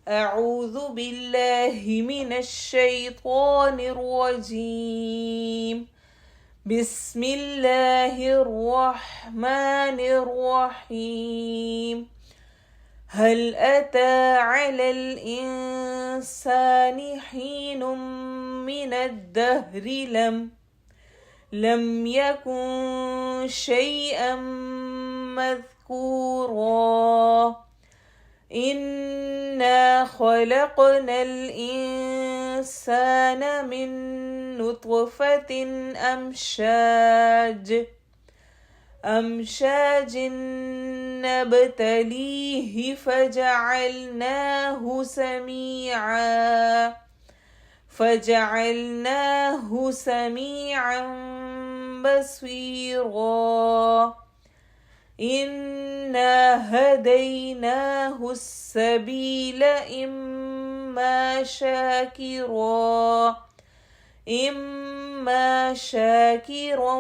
أعوذ بالله من الشيطان الرجيم. بسم الله الرحمن الرحيم. هل أتى على الإنسان حين من الدهر لم يكن شيئا مذكورا. إنا خلقنا الإنسان من نطفة أمشاج نبتليه فجعلناه سميعا بصيرا. إنا هديناه السبيل إما شاكرا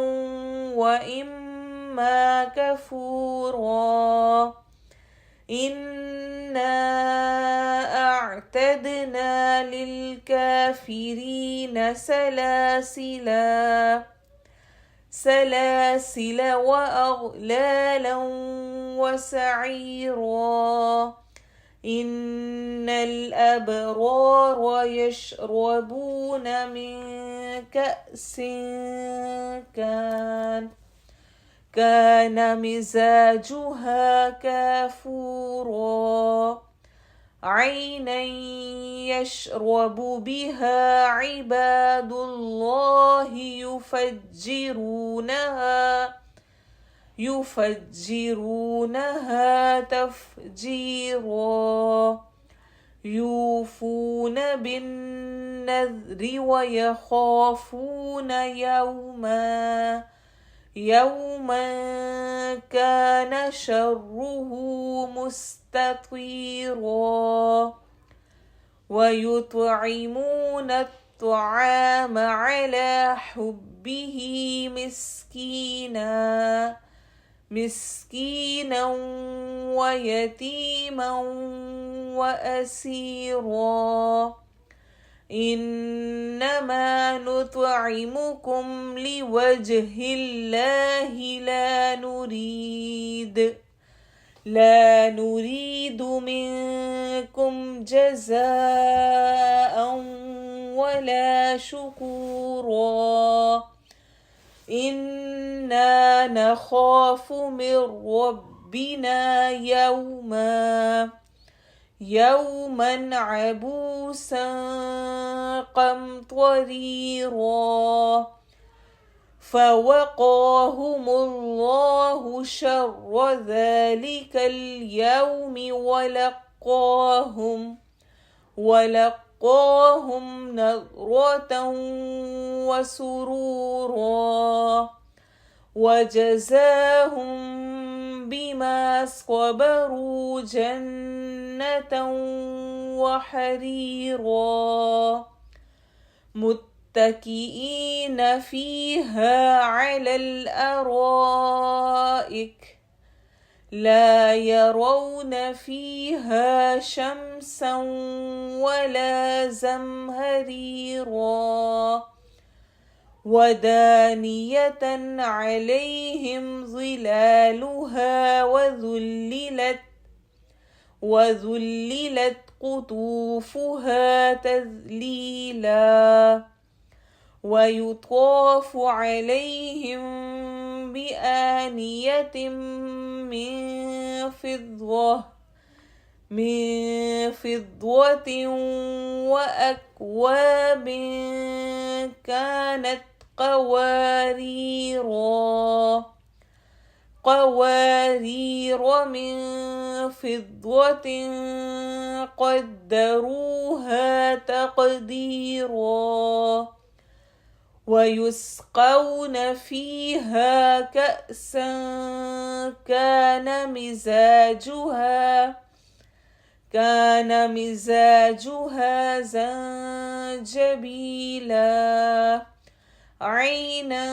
وإما كفورا. إنا أعتدنا للكافرين سلاسل وأغلالا وسعيرا. إن الأبرار يشربون من كأس كان مزاجها كافورا. عينا يشرب بها عباد الله يفجرونها تفجيرا. يوفون بالنذر ويخافون يوما كان شره مستطيرا. ويطعمون الطعام على حبه مسكينا ويتيما وأسيرا. إنما نطعمكم لوجه الله لا نريد منكم جزاء ولا شكورا. إنا نخاف من ربنا يوما عبوسا قمطريرا. فوقاهم الله شر ذلك اليوم ولقاهم نضرة وسرورا. وجزاهم بما صبروا جنة وحريرا. متكئين فيها على الأرائك لا يرون فيها شمسا ولا زمهريرا. ودانية عليهم ظلالها وذللت قطوفها تذليلا. ويطاف عليهم بآنية من فضة وأكواب كانت قوارير من فضة قدروها تقديرا. ويسقون فيها كأسا كان مزاجها زنجبيلا. عينا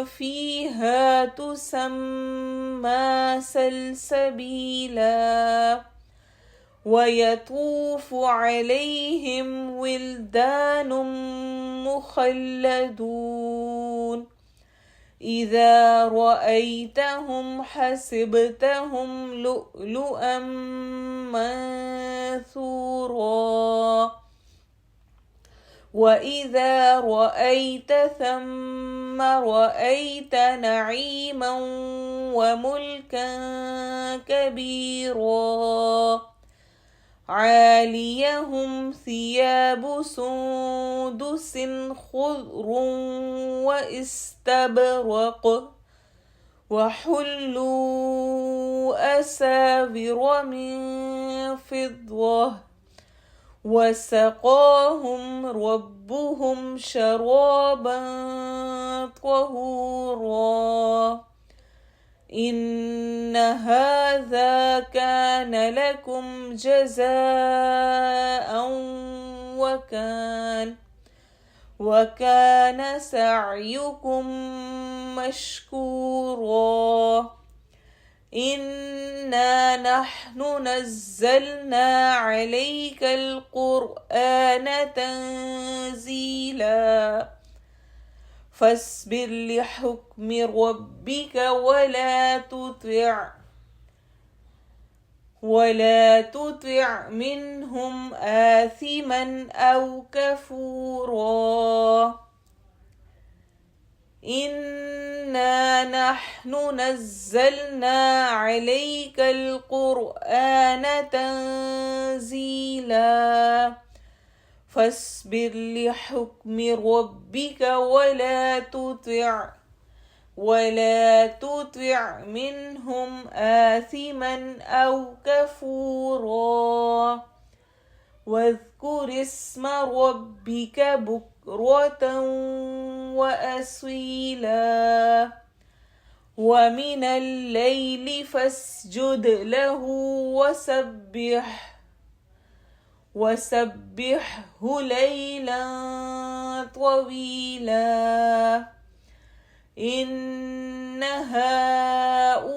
فيها تسمى سلسبيلا. ويطوف عليهم ولدان مخلدون إذا رأيتهم حسبتهم لؤلؤا منثورا وإذا رأيت ثم رأيت نعيما وملكا كبيرا عاليهم ثياب سندس خضر واستبرق وحلوا أساور من فضة وسقاهم ربهم شرابا طهورا إن هذا كان لكم جزاء وكان سعيكم مشكورا إنا نحن نزلنا عليك القرآن تنزيلا فاصبر لحكم ربك ولا تطع منهم آثما أو كفورا إنا نحن نزلنا عليك القرآن تنزيلا فاصبر لحكم ربك ولا تطع منهم آثما أو كفورا واذكر اسم ربك بكرة وأصيلا ومن الليل فاسجد له وسبحه ليلا طويلا إن هؤلاء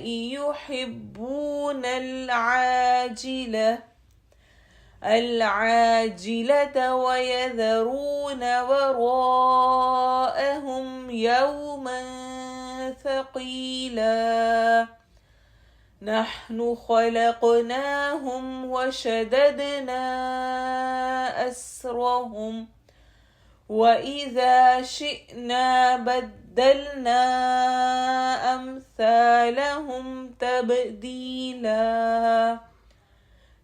يحبون العاجلة ويذرون وراءهم يوما ثقيلا نحن خلقناهم وشددنا أسرهم وإذا شئنا بدلنا أمثالهم تبديلا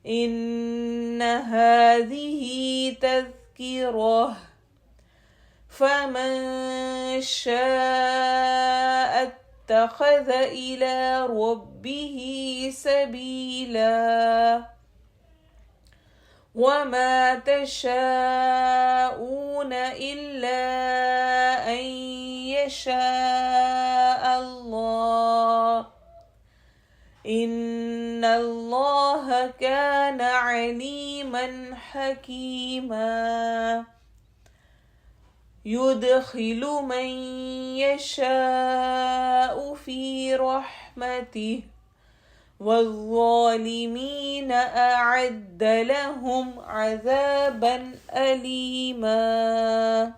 إن هذه تذكرة فمن شاء اتخذ إلى ربه سبيلا وما تشاءون إلا أن يشاء الله إن الله كان عليما حكيما يدخل من يشاء في رحمته والظالمين أعد لهم عذابا أليما.